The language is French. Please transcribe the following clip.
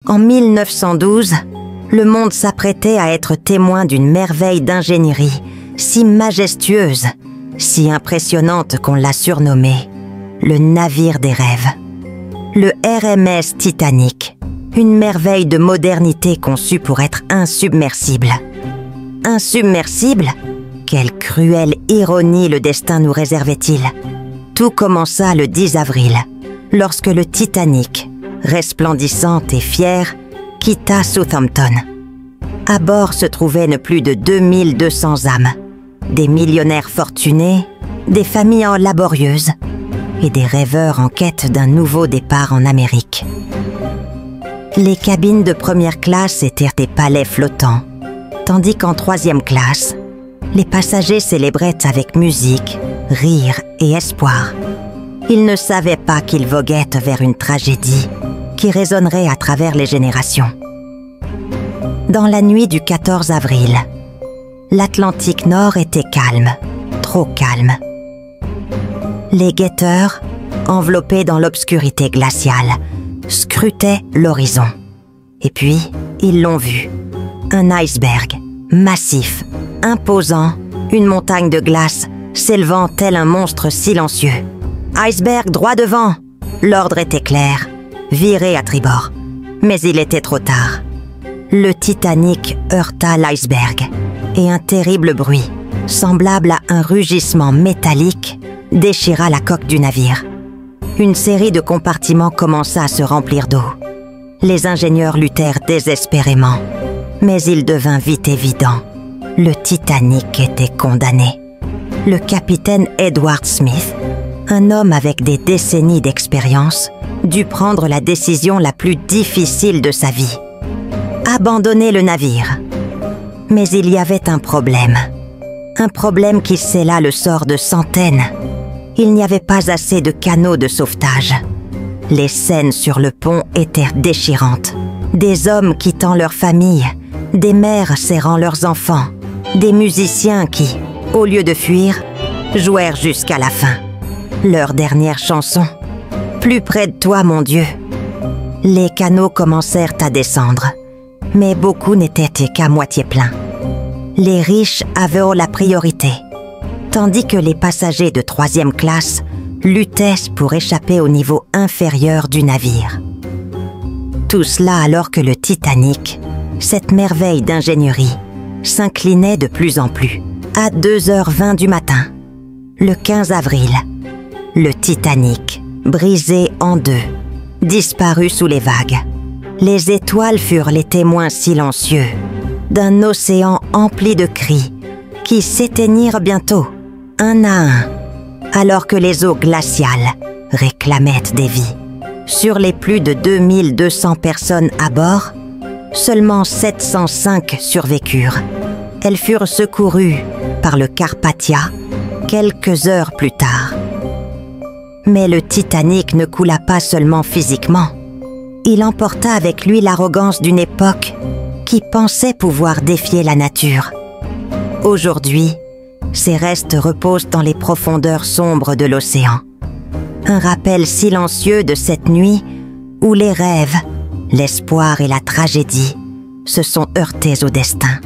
En 1912, le monde s'apprêtait à être témoin d'une merveille d'ingénierie si majestueuse, si impressionnante qu'on l'a surnommé le navire des rêves. Le RMS Titanic, une merveille de modernité conçue pour être insubmersible. Insubmersible? Quelle cruelle ironie le destin nous réservait-il? Tout commença le 10 avril, lorsque le Titanic, resplendissante et fière, quitta Southampton. À bord se trouvaient ne plus de 2200 âmes, des millionnaires fortunés, des familles laborieuses et des rêveurs en quête d'un nouveau départ en Amérique. Les cabines de première classe étaient des palais flottants, tandis qu'en troisième classe, les passagers célébraient avec musique, rire et espoir. Ils ne savaient pas qu'ils voguaient vers une tragédie qui résonnerait à travers les générations. Dans la nuit du 14 avril, l'Atlantique Nord était calme, trop calme. Les guetteurs, enveloppés dans l'obscurité glaciale, scrutaient l'horizon. Et puis, ils l'ont vu. Un iceberg, massif, imposant, une montagne de glace s'élevant tel un monstre silencieux. Iceberg droit devant! L'ordre était clair. Virez à tribord. Mais il était trop tard. Le Titanic heurta l'iceberg et un terrible bruit, semblable à un rugissement métallique, déchira la coque du navire. Une série de compartiments commença à se remplir d'eau. Les ingénieurs luttèrent désespérément, mais il devint vite évident. Le Titanic était condamné. Le capitaine Edward Smith, un homme avec des décennies d'expérience, dut prendre la décision la plus difficile de sa vie. Abandonner le navire. Mais il y avait un problème. Un problème qui scella le sort de centaines. Il n'y avait pas assez de canaux de sauvetage. Les scènes sur le pont étaient déchirantes. Des hommes quittant leur famille, des mères serrant leurs enfants, des musiciens qui, au lieu de fuir, jouèrent jusqu'à la fin. Leur dernière chanson, « Plus près de toi, mon Dieu ». Les canaux commencèrent à descendre, mais beaucoup n'étaient qu'à moitié pleins. Les riches avaient la priorité, tandis que les passagers de troisième classe luttaient pour échapper au niveau inférieur du navire. Tout cela alors que le Titanic, cette merveille d'ingénierie, s'inclinait de plus en plus. À 2h20 du matin, le 15 avril, le Titanic, brisé en deux, disparut sous les vagues. Les étoiles furent les témoins silencieux d'un océan empli de cris qui s'éteignirent bientôt, un à un, alors que les eaux glaciales réclamaient des vies. Sur les plus de 2200 personnes à bord, seulement 705 survécurent. Elles furent secourues par le Carpathia quelques heures plus tard. Mais le Titanic ne coula pas seulement physiquement. Il emporta avec lui l'arrogance d'une époque qui pensait pouvoir défier la nature. Aujourd'hui, ses restes reposent dans les profondeurs sombres de l'océan. Un rappel silencieux de cette nuit où les rêves, l'espoir et la tragédie se sont heurtés au destin.